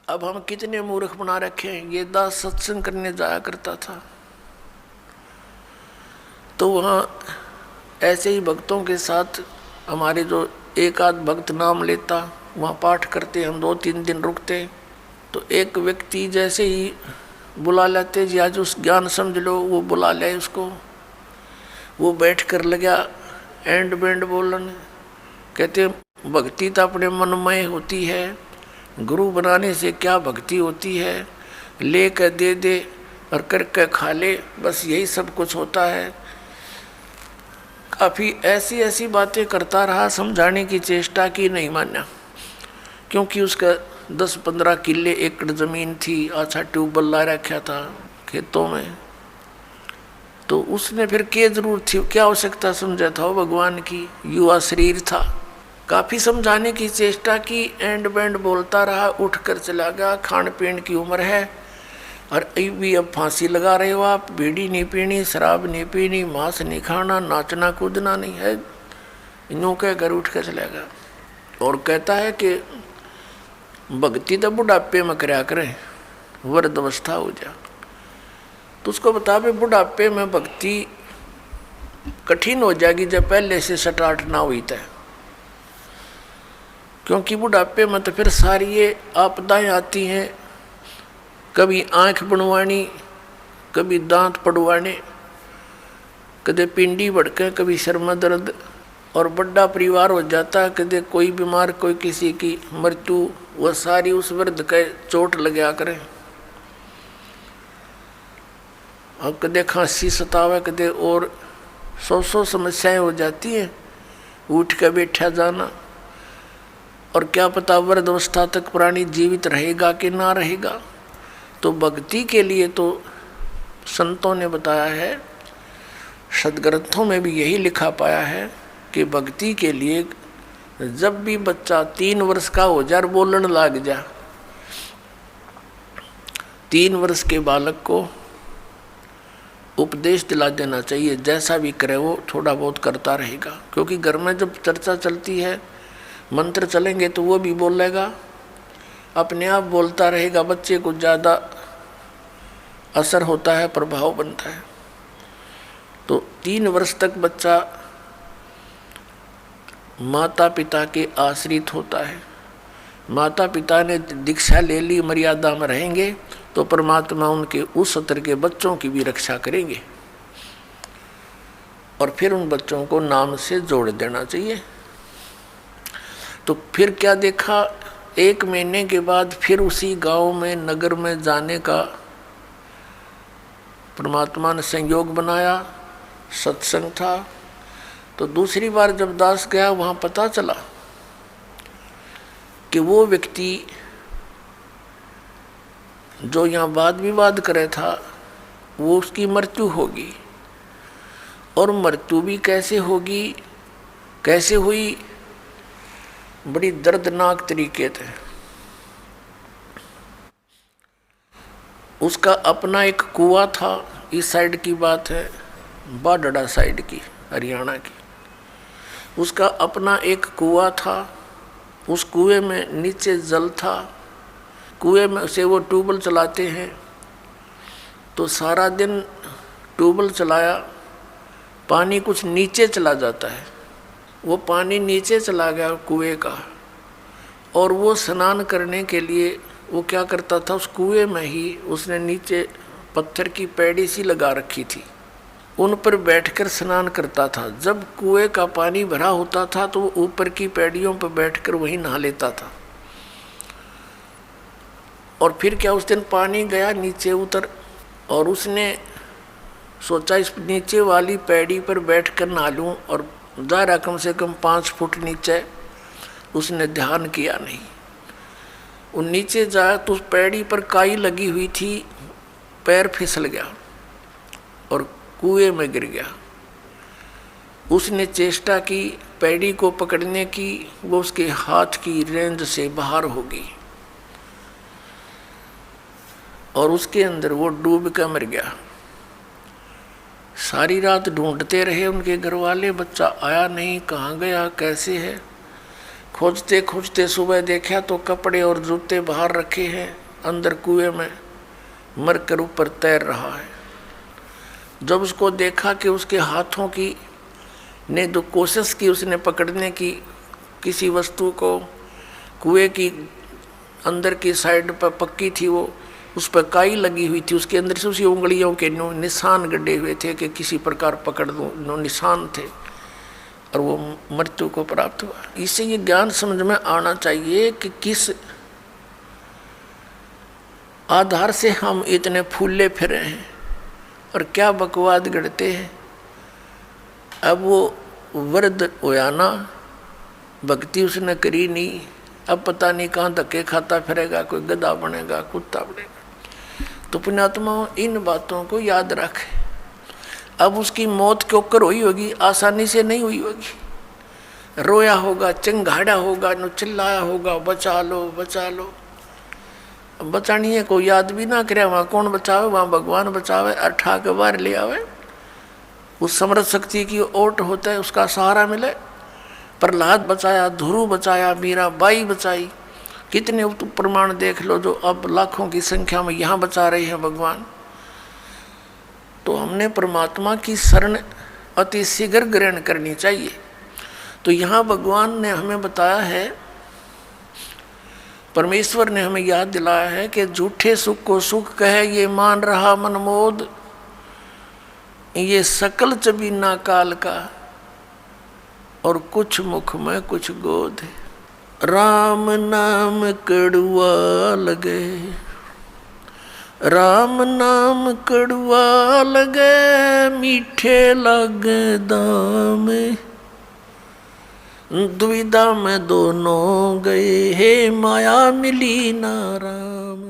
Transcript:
अब हम कितने मूर्ख बना रखे हैं। ये दास सत्संग करने जाया करता था तो वहाँ ऐसे ही भक्तों के साथ हमारे जो एक आध भक्त नाम लेता, वहाँ पाठ करते, हम 2-3 दिन रुकते। तो एक व्यक्ति जैसे ही बुला लेते जी आज उस ज्ञान समझ लो, वो बुला ले उसको, वो बैठ कर लगा एंड बैंड बोलन। कहते भक्ति तो अपने मनमय होती है, गुरु बनाने से क्या भक्ति होती है, ले कर दे दे और करके खा ले, बस यही सब कुछ होता है। काफ़ी ऐसी ऐसी बातें करता रहा, समझाने की चेष्टा की, नहीं माना। क्योंकि उसका 10-15 किले एकड़ ज़मीन थी, अच्छा ट्यूबवेल ला रखा था खेतों में। तो उसने फिर क्या जरूरत थी, क्या आवश्यकता समझा था वो भगवान की, युवा शरीर था। काफ़ी समझाने की चेष्टा की, एंड बैंड बोलता रहा, उठ कर चला गया। खान पीन की उम्र है और भी अब फांसी लगा रहे हो आप, बीड़ी नहीं पीनी, शराब नहीं पीनी, मांस नहीं खाना, नाचना कूदना नहीं है, यूँ कह घर उठ कर चला गया। और कहता है कि भक्ति तो बुढ़ापे में करया करें, वृद्ध अवस्था हो जा। तो उसको बता भी बुढ़ापे में भक्ति कठिन हो जाएगी जब पहले से स्टार्ट ना हुई तय। क्योंकि बुढ़ापे में तो फिर सारी ये आपदाएं आती हैं, कभी आँख बनवानी, कभी दांत पड़वाने, कदे पिंडी भड़के, कभी सिर में दर्द, और बड़ा परिवार हो जाता है, कदे कोई बीमार, कोई किसी की मृत्यु, वह सारी उस वृद्ध के चोट लगा करें। और कदे खांसी सतावे, कदे और 100 समस्याएं हो जाती हैं, उठ के बैठा जाना। और क्या पता वृद्ध अवस्था तक प्राणी जीवित रहेगा कि ना रहेगा। तो भक्ति के लिए तो संतों ने बताया है, सदग्रंथों में भी यही लिखा पाया है कि भक्ति के लिए जब भी बच्चा 3 वर्ष का हो जा, बोलने लग जा, 3 वर्ष के बालक को उपदेश दिला देना चाहिए। जैसा भी करे वो थोड़ा बहुत करता रहेगा। क्योंकि घर में जब चर्चा चलती है, मंत्र चलेंगे तो वो भी बोलेगा, अपने आप बोलता रहेगा। बच्चे को ज़्यादा असर होता है, प्रभाव बनता है। तो 3 वर्ष तक बच्चा माता पिता के आश्रित होता है। माता पिता ने दीक्षा ले ली, मर्यादा में रहेंगे तो परमात्मा उनके उस स्तर के बच्चों की भी रक्षा करेंगे। और फिर उन बच्चों को नाम से जोड़ देना चाहिए। तो फिर क्या देखा, 1 महीने के बाद फिर उसी गांव में, नगर में जाने का परमात्मा ने संयोग बनाया, सत्संग था। तो दूसरी बार जब दास गया, वहाँ पता चला कि वो व्यक्ति जो यहाँ वाद विवाद करे था, वो उसकी मृत्यु होगी। और मृत्यु भी कैसे होगी, कैसे हुई, बड़ी दर्दनाक तरीके थे। उसका अपना एक कुआं था, इस साइड की बात है, बाडड़ा साइड की, हरियाणा की। उसका अपना एक कुआं था, उस कुएं में नीचे जल था। कुएं में से वो ट्यूबवेल चलाते हैं, तो सारा दिन ट्यूबवेल चलाया, पानी कुछ नीचे चला जाता है। वो पानी नीचे चला गया कुएं का, और वो स्नान करने के लिए वो क्या करता था, उस कुएं में ही उसने नीचे पत्थर की पैड़ी सी लगा रखी थी, उन पर बैठकर स्नान करता था। जब कुएं का पानी भरा होता था तो वो ऊपर की पैड़ियों पर बैठकर वहीं नहा लेता था। और फिर क्या, उस दिन पानी गया, नीचे उतर, और उसने सोचा इस नीचे वाली पैड़ी पर बैठकर नहा लूँ, और दायरा कम से कम 5 फुट नीचे। उसने ध्यान किया नहीं, वो नीचे जाया तो उस पैड़ी पर काई लगी हुई थी, पैर फिसल गया और कुएं में गिर गया। उसने चेष्टा की पैड़ी को पकड़ने की, वो उसके हाथ की रेंज से बाहर हो गई और उसके अंदर वो डूब कर मर गया। सारी रात ढूंढते रहे उनके घर वाले, बच्चा आया नहीं, कहाँ गया, कैसे है। खोजते खोजते सुबह देखा तो कपड़े और जूते बाहर रखे हैं, अंदर कुएं में मरकर ऊपर तैर रहा है। जब उसको देखा कि उसके हाथों की ने जो कोशिश की उसने पकड़ने की किसी वस्तु को, कुएं की अंदर की साइड पर पक्की थी वो, उस पर काई लगी हुई थी, उसके अंदर से उसी उंगलियों के निशान गड्ढे हुए थे कि किसी प्रकार पकड़ दो, निशान थे, और वो मृत्यु को प्राप्त हुआ। इससे ये ज्ञान समझ में आना चाहिए कि किस आधार से हम इतने फूले फिरे हैं और क्या बकवाद गढ़ते हैं। अब वो वृद्ध होया ना, भक्ति उसने करी नहीं, अब पता नहीं कहाँ धक्के खाता फिरेगा, कोई गधा बनेगा, कुत्ता बनेगा। तो पुण्यात्मा इन बातों को याद रखे। अब उसकी मौत क्यों कर हुई होगी, आसानी से नहीं हुई होगी, रोया होगा, चिंगाड़ा होगा, नो चिल्लाया होगा, बचा लो बचा लो। बचानी है कोई याद भी ना करे, वहाँ कौन बचावे, वहाँ भगवान बचावे, अठा के बाहर ले आवे। उस समर्थ शक्ति की ओट होता है, उसका सहारा मिले। प्रहलाद बचाया, ध्रुव बचाया, मीराबाई बचाई, कितने प्रमाण देख लो जो अब लाखों की संख्या में यहाँ बचा रहे हैं भगवान। तो हमने परमात्मा की शरण अति शीघ्र ग्रहण करनी चाहिए। तो यहाँ भगवान ने हमें बताया है, परमेश्वर ने हमें याद दिलाया है कि झूठे सुख को सुख कहे ये मान रहा मनमोद, ये सकल चबीना काल का, और कुछ मुख में कुछ गोद। राम नाम कड़ुआ लगे, राम नाम कड़ुआ लगे, मीठे लगे दाम, दुविधा में दोनों गए, हे माया मिली ना राम।